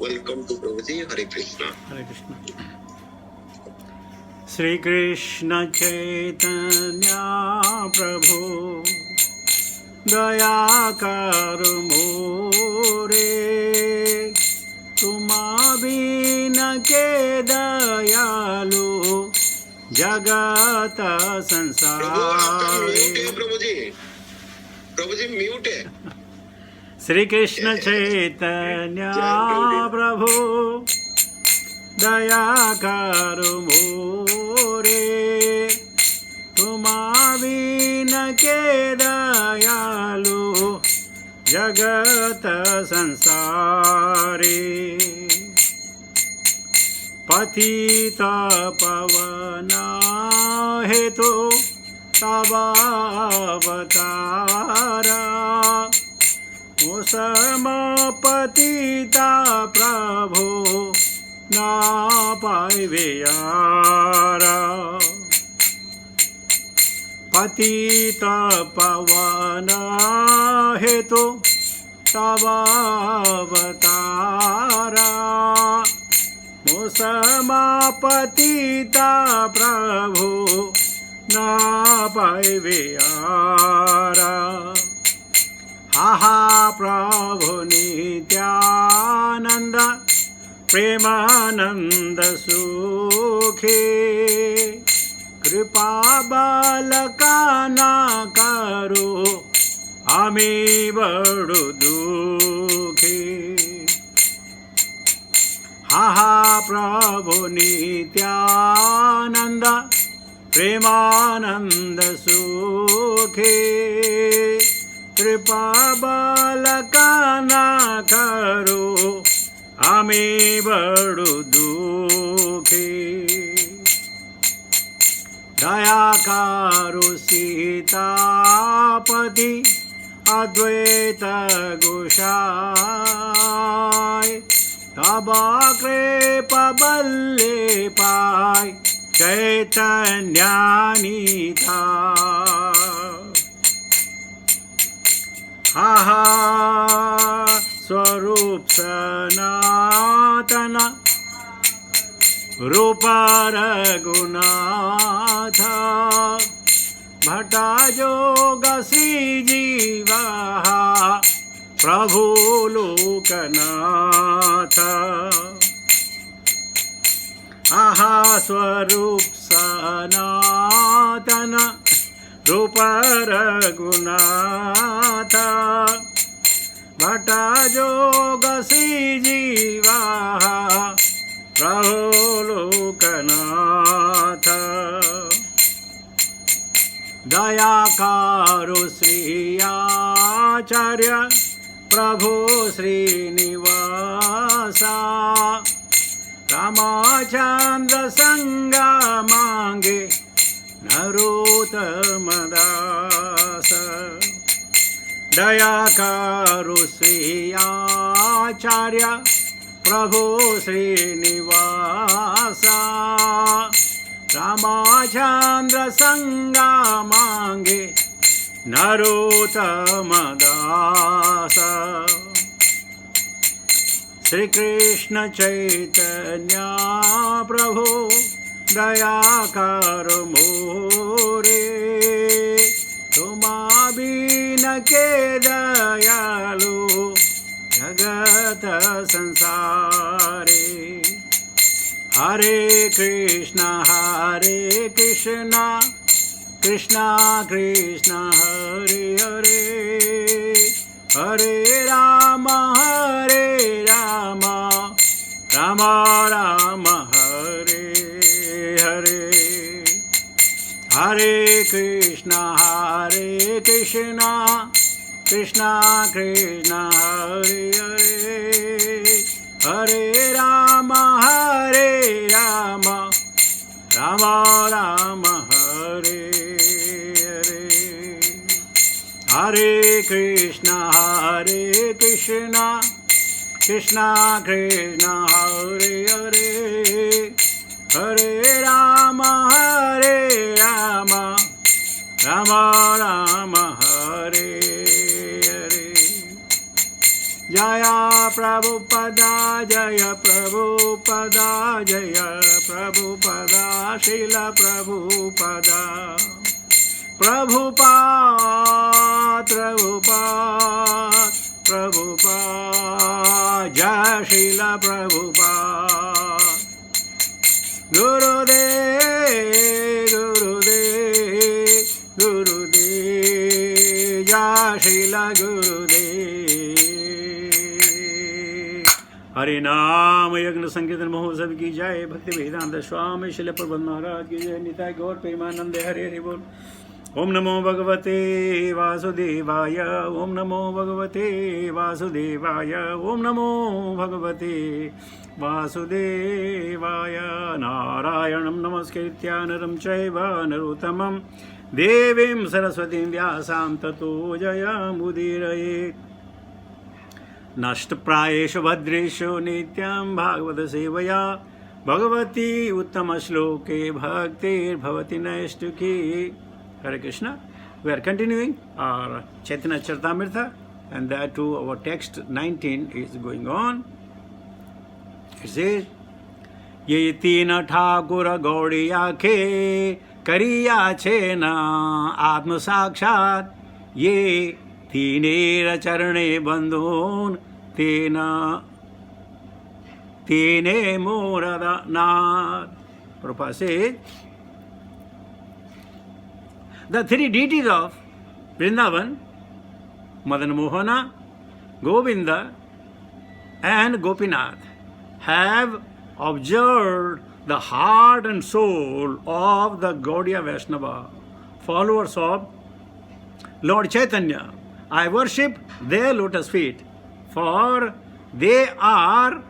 Welcome to प्रभु जी। हरे कृष्णा। हरे कृष्णा। श्री कृष्ण चैतन्य प्रभु दया कर मोरे, तुम बिन के दयालु जगत संसार। प्रभु आपका म्यूट है प्रभु जी। प्रभु जी म्यूट है। श्री कृष्ण चैतन्य प्रभु दया कर मोरे, तुम बिन के दयालु जगत संसारे। पतित पवन हेतु तव अवतारा, मुसम पतिता प्रभु ना पाइबे यारा। पतित पवन हेतु तव अवतारा, मुसम पतिता प्रभु ना पाइबे यारा। हा प्रभु नित्यानंद प्रेमानंद सुखे, कृपा बल का ना करो हमें बड़ो दुखे। हा प्रभु नित्यानंद प्रेमानंद सुखे, कृपा बल का ना करो हमें बड़ो दुखे। दया करो सीतापति अद्वैत गोसाई, तब कृपा बल्ले पाय चैतन्यानीता। हा स्वरूप सनातन रूप रघुनाथ, भट्टा जोग श्री जीवा प्रभु लोकनाथ। आहा स्वरूप सनातन रूप रघुनाथ, भट्टा जोग श्री जीवा प्रभु लोकनाथ। दया करो श्री आचार्य प्रभु श्रीनिवासा, रामचंद्र संग मांगे नरोत्तम दास। दया करो श्री आचार्य प्रभु श्रीनिवासा, रामचंद्र संग मांगे नरोत्तम दास। श्री कृष्ण चैतन्य प्रभु दया कर मोरे, तुम बिन के दयालु जगत संसारे। हरे कृष्णा कृष्णा कृष्णा हरे हरे, हरे राम राम राम हरे हरे। हरे कृष्णा कृष्णा कृष्णा हरे हरे, हरे राम राम राम हरे हरे। हरे कृष्णा कृष्णा कृष्णा हरे हरे, हरे Ram Ram Ram Hare Hare. Jaya Prabhupada, Jaya Prabhupada, Jaya Prabhupada, Srila Prabhupada. Prabhupada, Prabhupada, Prabhupada, Jai Srila Prabhupada. Gurudev, Gurudev, Gurudev, Jai Srila Gurudev. हरे नाम यज्ञ संकीर्तन महोत्सव की जय। भक्ति वेदांत स्वामी शिल प्रबंध महाराज की जय। निताय गौर प्रेमानंद हरे हरि बोल। ओम नमो भगवते वासुदेवाय, ओम नमो भगवते वासुदेवाय, ओम नमो भगवते वासुदेवाय। नारायणं नमस्कृत्य नरं चैव नरोत्तमं देवीं सरस्वतीं व्यासां ततो जयमुदीरयेत्। नष्टप्रायेषु भद्रेषु नित्यं भागवत सेवया भगवती उत्तम श्लोके भक्तिर्भवति नैष्ठिकी। Hare Krishna. We are continuing our Chaitanya Charitamrita, and that too our text 19 is going on. It says, Ye tina Thakura Gaudiya ke kariya chena atma sakshat ye tinera charane bandhun tena tene morada nath. Prabhupada says, the three deities of Vrindavan, Madan Mohana, Govinda, and Gopinath, have observed the heart and soul of the Gaudiya Vaishnava, followers of Lord Chaitanya. I worship their lotus feet, for they are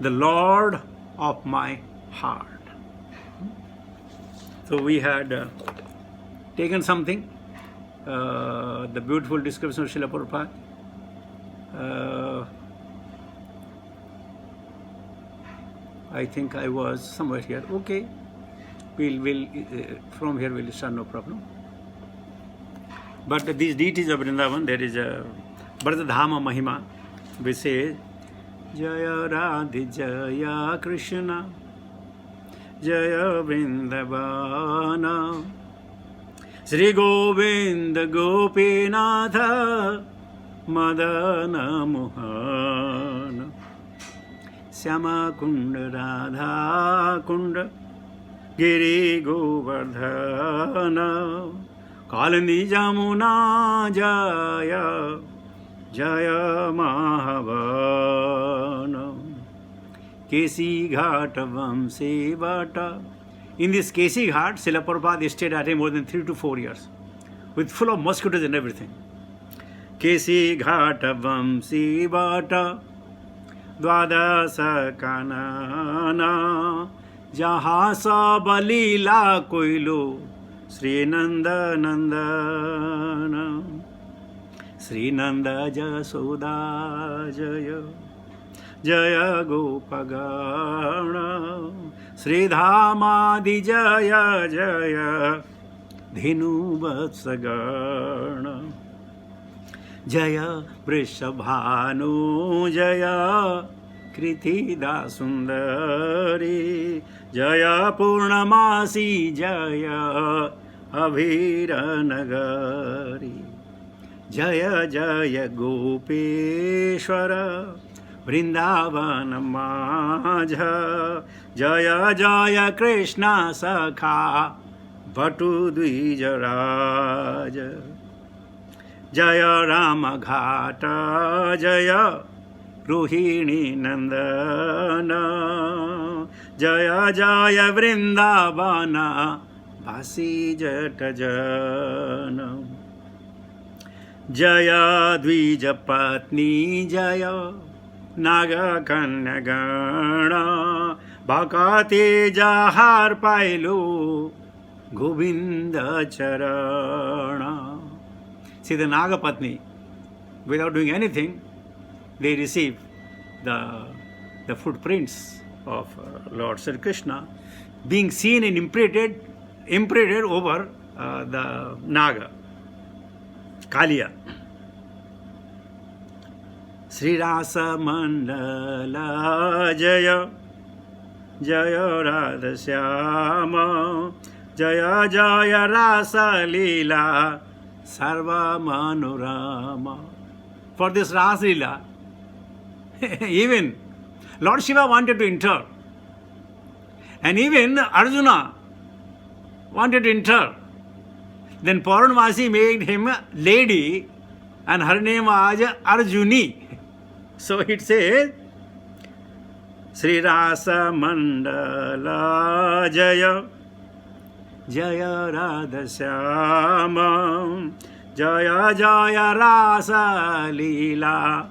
the Lord of my heart. So we had taken something, the beautiful description of Srila Prabhupada. I think I was somewhere here. Okay, we'll from here we'll start, no problem. But these deities of Vrindavan, there is a Bharadhama Mahima, which says, Jaya Radhi Jaya Krishna, Jaya Vrindavana, Sri Govinda Gopinatha, Madana Mohana, Syama Kunda Radha Kunda, Giri Govardhana, Kalandi Jamuna Jaya, Jaya Mahavana, Kesi Ghat Vamsi Vata. In this Kesi Ghat, Srila Prabhupada stayed at it more than 3 to 4 years, with full of mosquitoes and everything. Kesi Ghat Vamsi Vata, Dwadasa Kanana, Jaha Sab Leela Koilo, Sri Nanda Nandana, Sri Nanda Jasoda Jaya, Jaya Gopagana, Sri Dhamadi Jaya Jaya, Dhinu Vatsagana, Jaya Vrishabhanu Jaya, Kritida Sundari, Jaya Purnamasi Jaya, Abhiranagari, Jaya Jaya Gopeshwara, Vrindavana Majha, Jaya Jaya Krishna Sakha, Bhatu Dvijaraja, Jaya Rama Ghata, Jaya Rohini Nandana, Jaya Jaya Vrindavana, Basi Jatajana, Jaya Dvijapatni Jaya, Naga Kanyagana, Bhakati Jahar Pailu, Govinda Charana. See, the Naga Patni, without doing anything, they receive the footprints of Lord Sri Krishna being seen and imprinted over the Naga, Kaliya. Sri Rasa Mandala Jaya Jaya Radha Syama Jaya Jaya Rasa Leela Sarva Manurama. For this Rasa Leela, even Lord Shiva wanted to enter, and even Arjuna wanted to enter. Then Purnamasi made him a lady, and her name was Arjuni. So it says, Sri Rasa Mandala Jaya Jaya Radha Syama Jaya Jaya Rasa Leela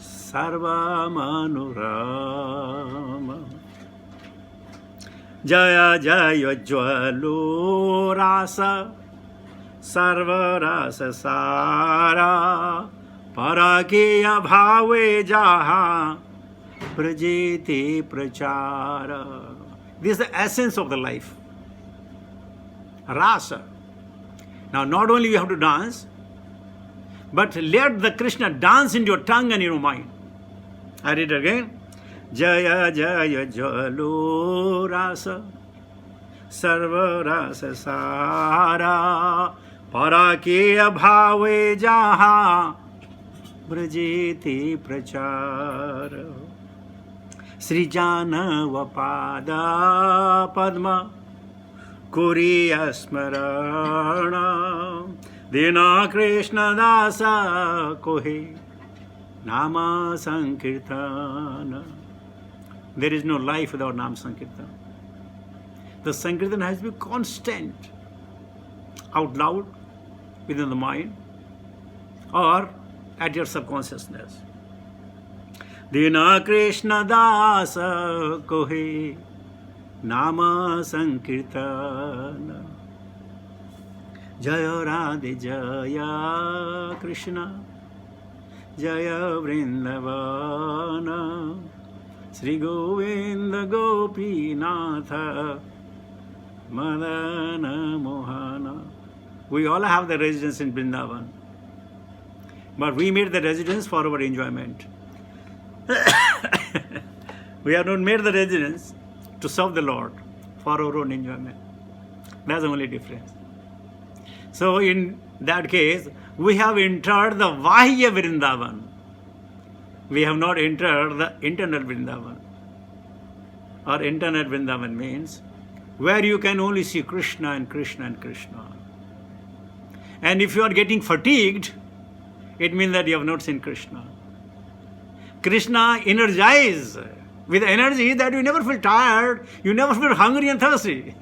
Sarva Manurama. Jaya Jaya Jwalo Rasa Sarva Rasa Sara Parakiya Bhave Jaha Prajiti Prachara. This is the essence of the life. Rasa. Now not only you have to dance, but let the Krishna dance in your tongue and in your mind. I read it again. Jaya Jaya Jalo Rasa Sarva Rasa Sara Parakiya Bhave Jaha Brajiti Prachara. Srijana Pada Padma Kuriya Smarana Dina Krishna Dasa Kohe Nama Sankirtana. There is no life without Nam Sankirtan. The Sankirtan has to be constant, out loud, within the mind, or at your subconsciousness. Dina Krishna Dasa Kohe Nama Sankirtana. Jaya Radhe Jaya Krishna Jaya Vrindavana Sri Govinda Gopinatha Madana Mohana. We all have the residence in Vrindavan, but we made the residence for our enjoyment. We have not made the residence to serve the Lord for our own enjoyment. That's the only difference. So in that case, we have entered the Vahya Vrindavan. We have not entered the internal Vrindavan. Or internal Vrindavan means where you can only see Krishna and Krishna and Krishna. And if you are getting fatigued, it means that you have not seen Krishna. Krishna energizes with energy that you never feel tired, you never feel hungry and thirsty.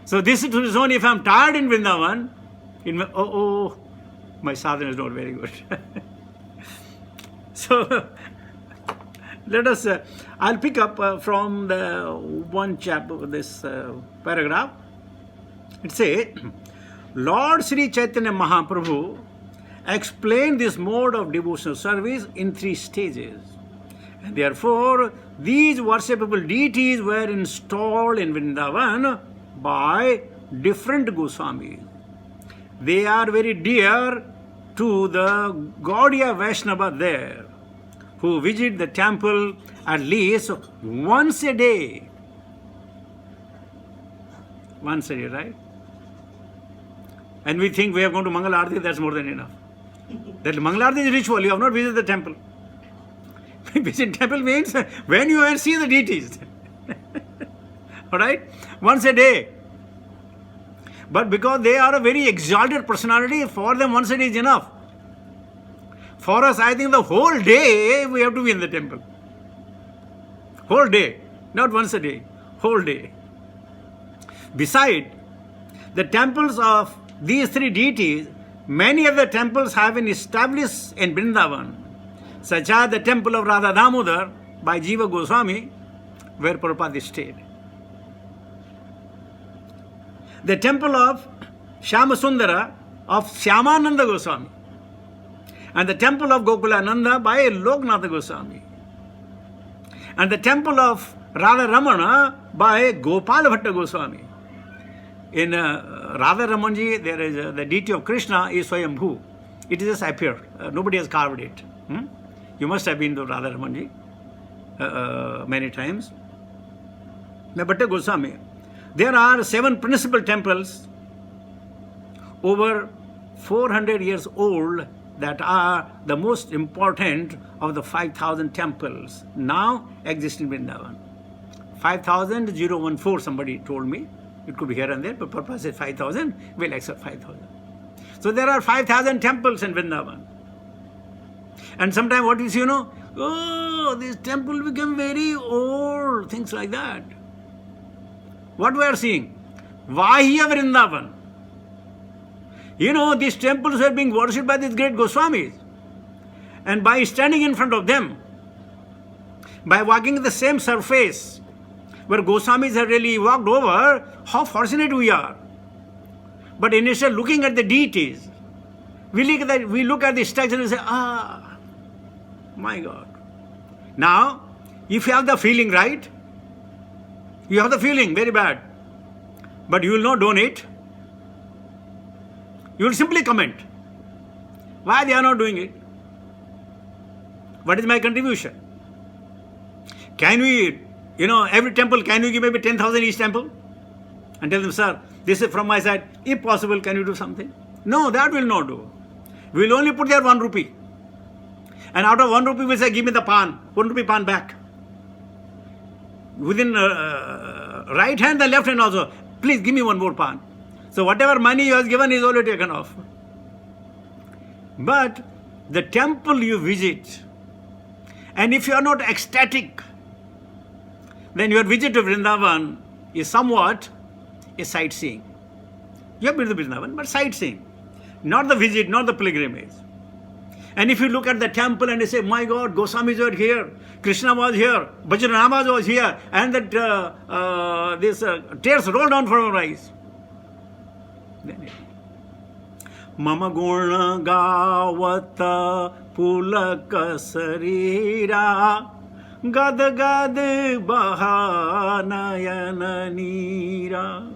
So this is his own. If I am tired in Vrindavan, my sadhana is not very good. So let us, I'll pick up from the one chapter, this paragraph. It says, Lord Sri Chaitanya Mahaprabhu explained this mode of devotional service in 3 stages. And therefore, these worshipable deities were installed in Vrindavan by different Goswamis. They are very dear to the Gaudiya Vaishnava there, who visit the temple at least once a day. Once a day, right? And we think we have gone to Mangala Arati, that's more than enough. That Mangala Arati is ritual, you have not visited the temple. Visit temple means when you see the deities. Alright? Once a day. But because they are a very exalted personality, for them once a day is enough. For us, I think the whole day we have to be in the temple. Whole day. Not once a day. Whole day. Beside the temples of these 3 deities, many other temples have been established in Vrindavan, such as the temple of Radha Damodar by Jiva Goswami, where Prabhupada stayed. The temple of Shyamasundara of Shyamananda Goswami, and the temple of Gokulananda by Loknath Goswami, and the temple of Radha Ramana by Gopala Bhatta Goswami. In Radha Ramanji, there is the deity of Krishna is Swayambhu. It is just appeared. Nobody has carved it. You must have been to Radha Ramanji many times. The Bhatta Goswami. There are 7 principal temples over 400 years old that are the most important of the 5,000 temples now exist in Vrindavan. 5,014 somebody told me. It could be here and there, but purpose is 5,000, we'll accept 5,000. So there are 5,000 temples in Vrindavan. And sometimes what is, oh, this temple became very old, things like that. What we are seeing? Vahya Vrindavan. These temples were being worshipped by these great Goswamis. And by standing in front of them, by walking the same surface where Goswamis have really walked over, how fortunate we are. But instead looking at the deities, we look at the structure and say, my God. Now, if you have the feeling, right? You have the feeling, very bad. But you will not donate. You will simply comment. Why they are not doing it? What is my contribution? Can we, every temple, can you give maybe 10,000 each temple? And tell them, sir, this is from my side. If possible, can you do something? No, that will not do. We will only put there 1 rupee. And out of 1 rupee, we say, give me the pan. 1 rupee pan back. Within right hand and left hand also, please give me 1 more pan. So whatever money you have given is already taken off. But the temple you visit, and if you are not ecstatic, then your visit to Vrindavan is somewhat a sightseeing. You have been to Vrindavan, but sightseeing. Not the visit, not the pilgrimage. And if you look at the temple and you say, my God, Goswamis were here, Krishna was here, Bajranama was here, and that tears roll down from our eyes. Mama guna gavata pulaka sarira gad gad bahanayana nira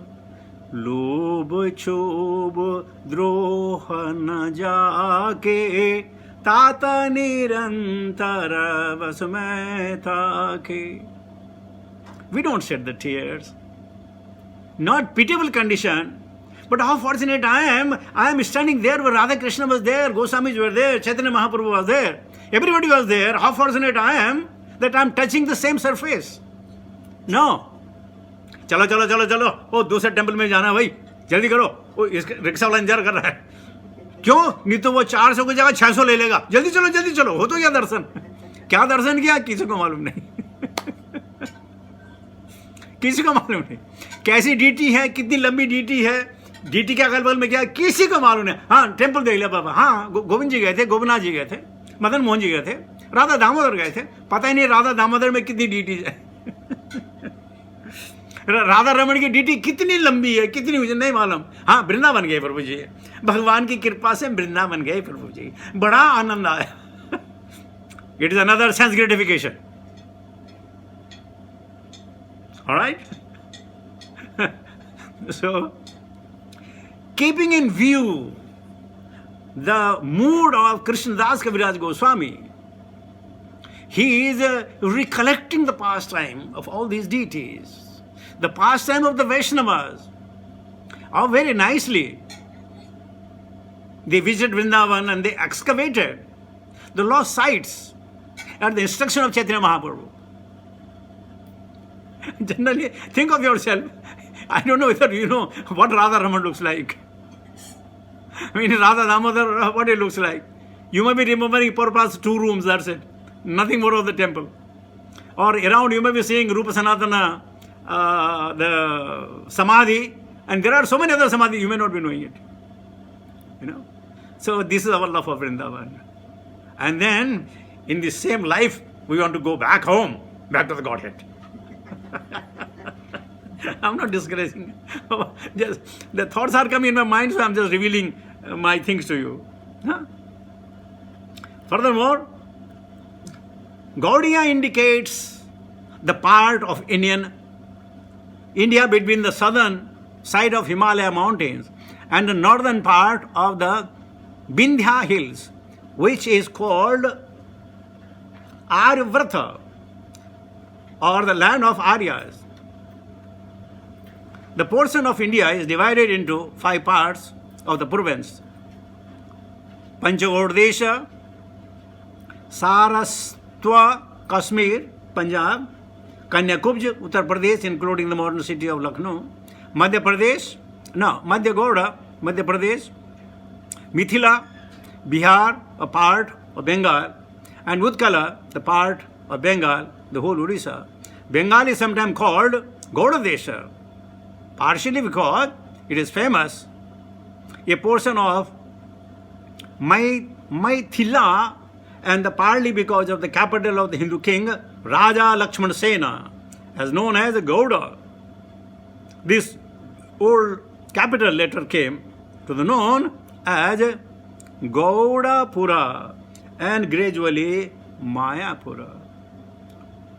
lob chob droha na jaake tata nirantara vasmetake. We don't shed the tears. Not pitiable condition. But how fortunate I am standing there where Radha Krishna was there, Goswamis were there, Chaitanya Mahaprabhu was there. Everybody was there. How fortunate I am that I am touching the same surface. No. चलो चलो चलो चलो ओ दूसरे temple में जाना भाई जल्दी करो ओ इसका रिक्शा वाला इंतजार कर रहा है क्यों नहीं तो वो 400 की जगह 600 ले लेगा जल्दी चलो हो तो गया दर्शन क्या दर्शन किया किसी को मालूम नहीं किसी को मालूम नहीं कैसी डीटी है कितनी लंबी डीटी है डीटी के अगल बगल में क्या किसी को मालूम नहीं हाँ टेम्पल देख लिया बाबा हाँ गोविंद जी गए थे गोपीनाथ जी गए थे मदन मोहन जी गए थे राधा दामोदर गए थे पता ही नहीं राधा दामोदर में कितनी डीटी है राधा रमण की डीटी कितनी लंबी है कितनी मुझे नहीं मालूम हाँ वृंदावन गए प्रभु जी भगवान की कृपा से वृंदावन गए प्रभु जी बड़ा आनंद आया it is another sense gratification alright so keeping in view the mood of Krishnadas Kaviraj Goswami, he is recollecting the pastime of all these deities, the pastime of the Vaishnavas. How very nicely they visited Vrindavan and they excavated the lost sites at the instruction of Chaitanya Mahaprabhu. Generally, think of yourself. I don't know whether you know what Radha Raman looks like. I mean, Radha Damodar, what it looks like. You may be remembering purpose 2 rooms, that's it. Nothing more of the temple. Or around you may be seeing Rupa Sanatana, the Samadhi, and there are so many other Samadhi, you may not be knowing it. You know. So this is our love for Vrindavan. And then, in the same life, we want to go back home, back to the Godhead. I'm not discouraging. Just the thoughts are coming in my mind, so I'm just revealing my things to you. Huh? Furthermore, Gaudiya indicates the part of India between the southern side of Himalaya mountains and the northern part of the Vindhya hills, which is called Aryavrata, or the land of Aryas. The portion of India is divided into 5 parts of the province. Panchagodesha, Saraswat, Kashmir, Punjab, Kanyakumaj, Uttar Pradesh, including the modern city of Lucknow, Madhya Gauda, Madhya Pradesh, Mithila, Bihar, a part of Bengal, and Utkala, the part of Bengal, the whole Odisha. Bengal is sometimes called Gaudadesha, partially because it is famous, a portion of Maithila, and partly because of the capital of the Hindu king, Raja Lakshmana Sena, as known as Gauda. This old capital later came to the known as Gaudapura and gradually Mayapura.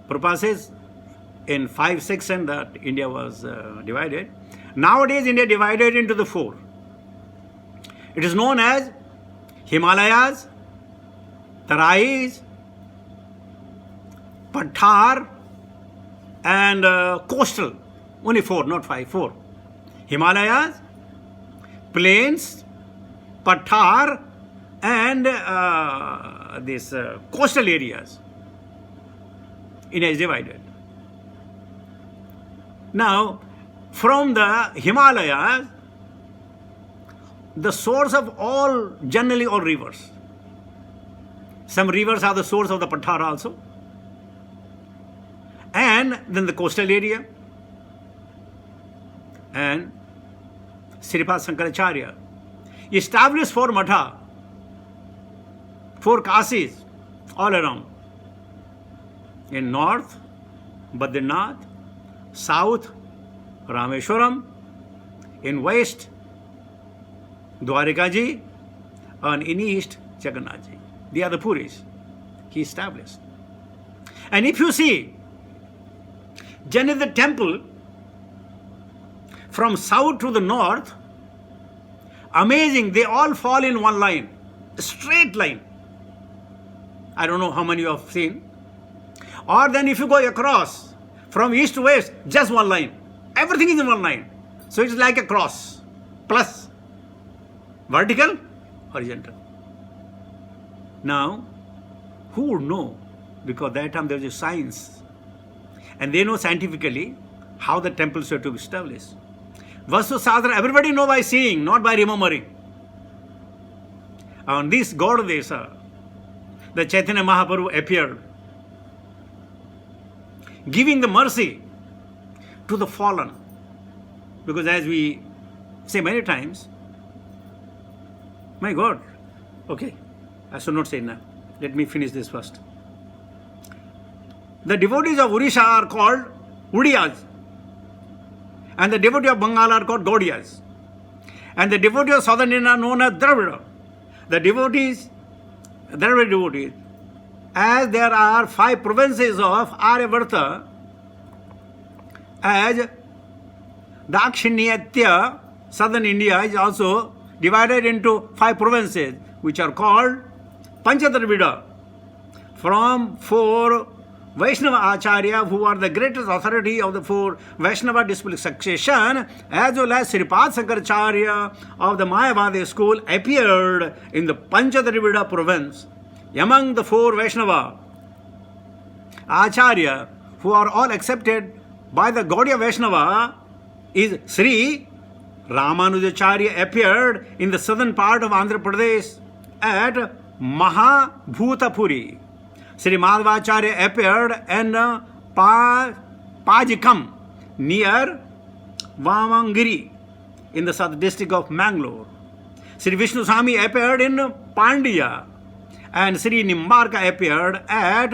Prabhupada says in 5 sections that India was divided. Nowadays India divided into the 4. It is known as Himalayas, Tarais, Patthar, and coastal. Only 4, not 5, 4. Himalayas, plains, Patthar, and these coastal areas. India is divided. Now, from the Himalayas, the source of generally all rivers. Some rivers are the source of the Patthar also. And then the coastal area. And Sripad Shankaracharya established 4 matha, 4 kasis all around. In north, Badrinath, south, Rameshwaram, in west, Dwarikaji, and in east, Jagannathji. They are the Puris he established. And if you see, generally the temple from south to the north, amazing, they all fall in one line, a straight line. I don't know how many you have seen. Or then if you go across, from east to west, just one line. Everything is in one line. So it's like a cross, plus vertical, horizontal. Now, who would know? Because that time there was a science. And they know scientifically how the temples were to be established. Vastu Sadhana, everybody know by seeing, not by remembering. On this Gaudadesha, the Chaitanya Mahaprabhu appeared, giving the mercy to the fallen. Because as we say many times, my God, okay, I should not say now. Let me finish this first. The devotees of Odisha are called Udiyas, and the devotees of Bengal are called Gaudiyas, and the devotees of Southern India are known as Dravida. The devotees, Dravida devotees, as there are 5 provinces of Aryavarta, as Dakshinyatya, Southern India, is also divided into 5 provinces, which are called Panchadravida, from 4 Vaishnava Acharya, who are the greatest authority of the 4 Vaishnava disciple succession, as well as Sripad Shankaracharya of the Mayavadi school, appeared in the Panchadravida province. Among the 4 Vaishnava Acharya, who are all accepted by the Gaudiya Vaishnava, is Sri Ramanujacharya, appeared in the southern part of Andhra Pradesh at Mahabhutapuri. Sri Madhvacharya appeared in Pajikam near Vamangiri in the south district of Mangalore. Sri Vishnu Swami appeared in Pandya, and Sri Nimbarka appeared at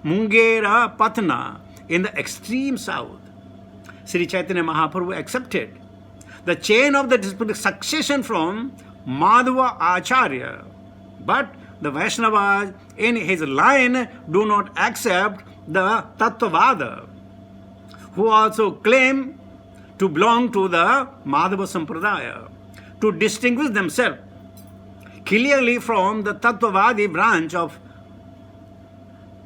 Mungera Patna in the extreme south. Sri Chaitanya Mahaprabhu accepted the chain of the disciple succession from Madhva Acharya, but the Vaishnavas in his line do not accept the Tattvavada, who also claim to belong to the Madhva Sampradaya, to distinguish themselves clearly from the Tattvavadi branch of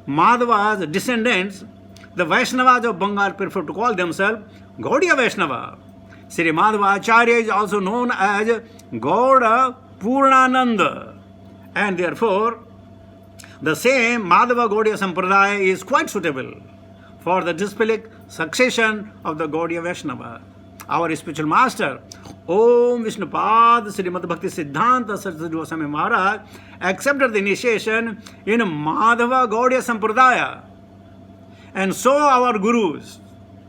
Madhava's descendants, the Vaishnavas of Bengal, prefer to call themselves Gaudiya Vaishnava. Sri Madhava Acharya is also known as Gauda Purnananda, and therefore the same Madhava Gaudiya Sampradaya is quite suitable for the disciplic succession of the Gaudiya Vaishnava. Our spiritual master, Om Vishnupad Srimad Bhakti Siddhanta Saraswati Goswami Maharaj, accepted the initiation in Madhava Gaudiya Sampradaya, and so our gurus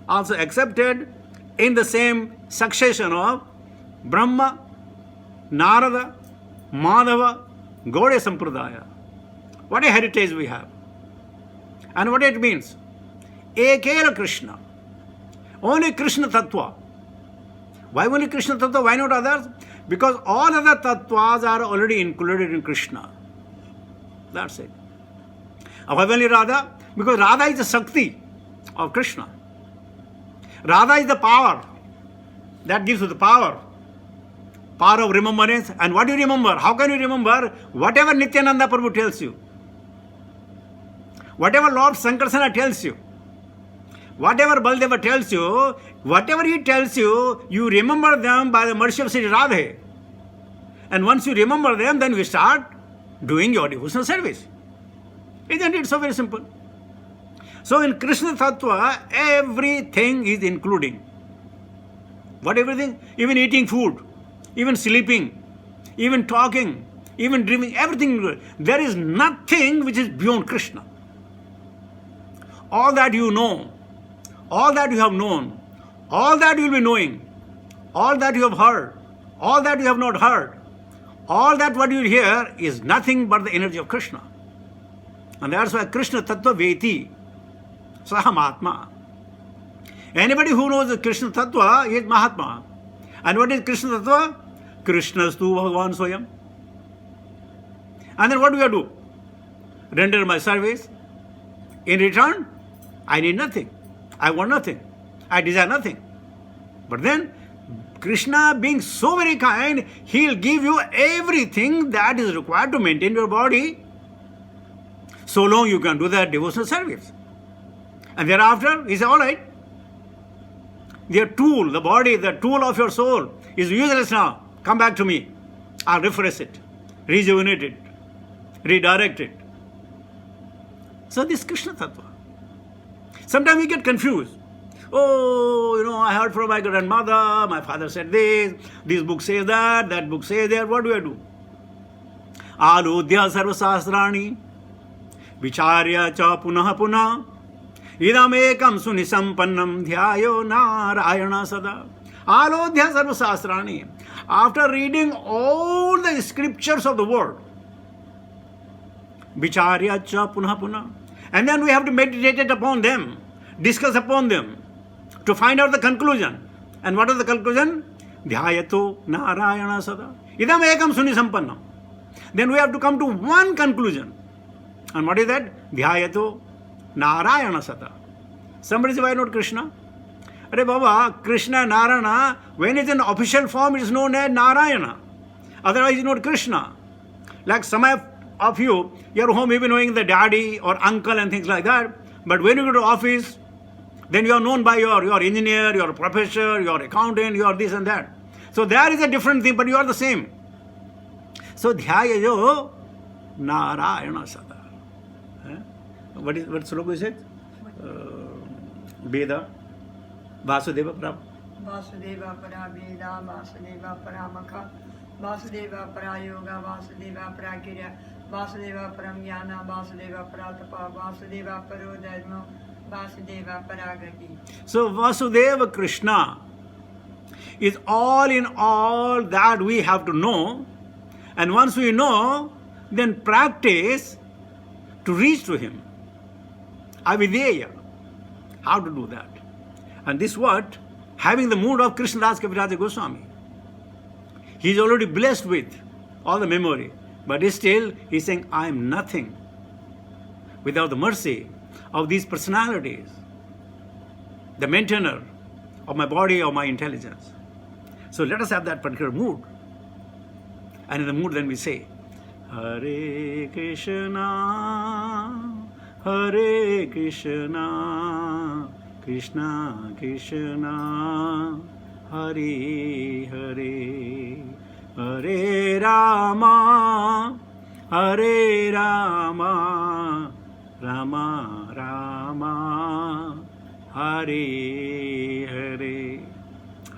also accepted in the same succession of Brahma, Narada, Madhava, Gaudiya Sampradaya. What a heritage we have. And what it means? Ekela Krishna. Only Krishna Tattva. Why only Krishna Tattva? Why not others? Because all other Tattvas are already included in Krishna. That's it. Why only Radha? Because Radha is the Shakti of Krishna. Radha is the power. That gives you the power. Power of remembrance. And what do you remember? How can you remember? Whatever Nityananda Prabhu tells you. Whatever Lord Sankarsana tells you. Whatever Baldeva tells you. Whatever he tells you, you remember them by the mercy of Sri Radha. And once you remember them, then you start doing your devotional service. Isn't it so very simple? So in Krishna Tattva, everything is including. What everything? Even eating food, even sleeping, even talking, even dreaming, everything. There is nothing which is beyond Krishna. All that you know, all that you have known, all that you will be knowing, all that you have heard, all that you have not heard, all that what you hear is nothing but the energy of Krishna. And that's why Krishna Tattva Veti, Saha Mahatma. Anybody who knows the Krishna Tattva is Mahatma. And what is Krishna Tattva? Krishnastu Bhagavan Swayam. And then what do I do? Render my service. In return, I need nothing. I want nothing. I desire nothing. But then, Krishna being so very kind, He'll give you everything that is required to maintain your body. So long you can do that devotional service. And thereafter, He says, all right. Your tool, the body, the tool of your soul is useless now. Come back to me. I'll refresh it, rejuvenate it, redirect it. So this Krishna Tattva. Sometimes we get confused. Oh, I heard from my grandmother, my father said this book says that book says that. What do I do? Aludhya sarvasastrani, vicharya cha punah punah, idam ekam sunisampannam dhyayo narayana sada. Aludhya sarvasastrani. After reading all the scriptures of the world, vicharya cha punah punah, and then we have to meditate upon them, discuss upon them, to find out the conclusion. And what is the conclusion? Dhyayato narayana sada. Idam ekam sunisampannam. Then we have to come to one conclusion. And what is that? Dhyayato narayana sada. Somebody says, why not Krishna? Arey Baba, Krishna, Narayana, when it's in official form, it is known as Narayana. Otherwise, it's not Krishna. Like some of you, your home, even knowing the daddy or uncle and things like that. But when you go to office, then you are known by your engineer, your professor, your accountant, your this and that. So there is a different thing, but you are the same. So dhyayo narayana sada. What sloka is it? Veda. Vasudeva Para. Vasudeva Para Veda, Vasudeva Para Makha, Vasudeva Para Yoga, Vasudeva Para Kirya, Vasudeva Para Jnana, Vasudeva Para Tapa, Vasudeva Para Dharma, Vasudeva Para Gati. So Vasudeva Krishna is all in all that we have to know, and once we know, then practice to reach to Him. Avideya. How to do that? And this what? Having the mood of Krishnadas Kaviraj Goswami. He is already blessed with all the memory. But still, he is saying, I am nothing without the mercy of these personalities, the maintainer of my body, of my intelligence. So let us have that particular mood. And in the mood then we say, Hare Krishna, Hare Krishna, Krishna Krishna, Hare Hare, Hare Rama, Hare Rama, Rama Rama, Hare Hare.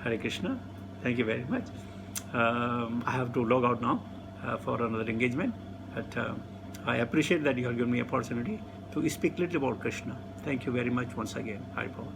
Hare Krishna. Thank you very much. I have to log out now for another engagement. But I appreciate that you have given me opportunity to speak little about Krishna. Thank you very much once again. Hari Bol.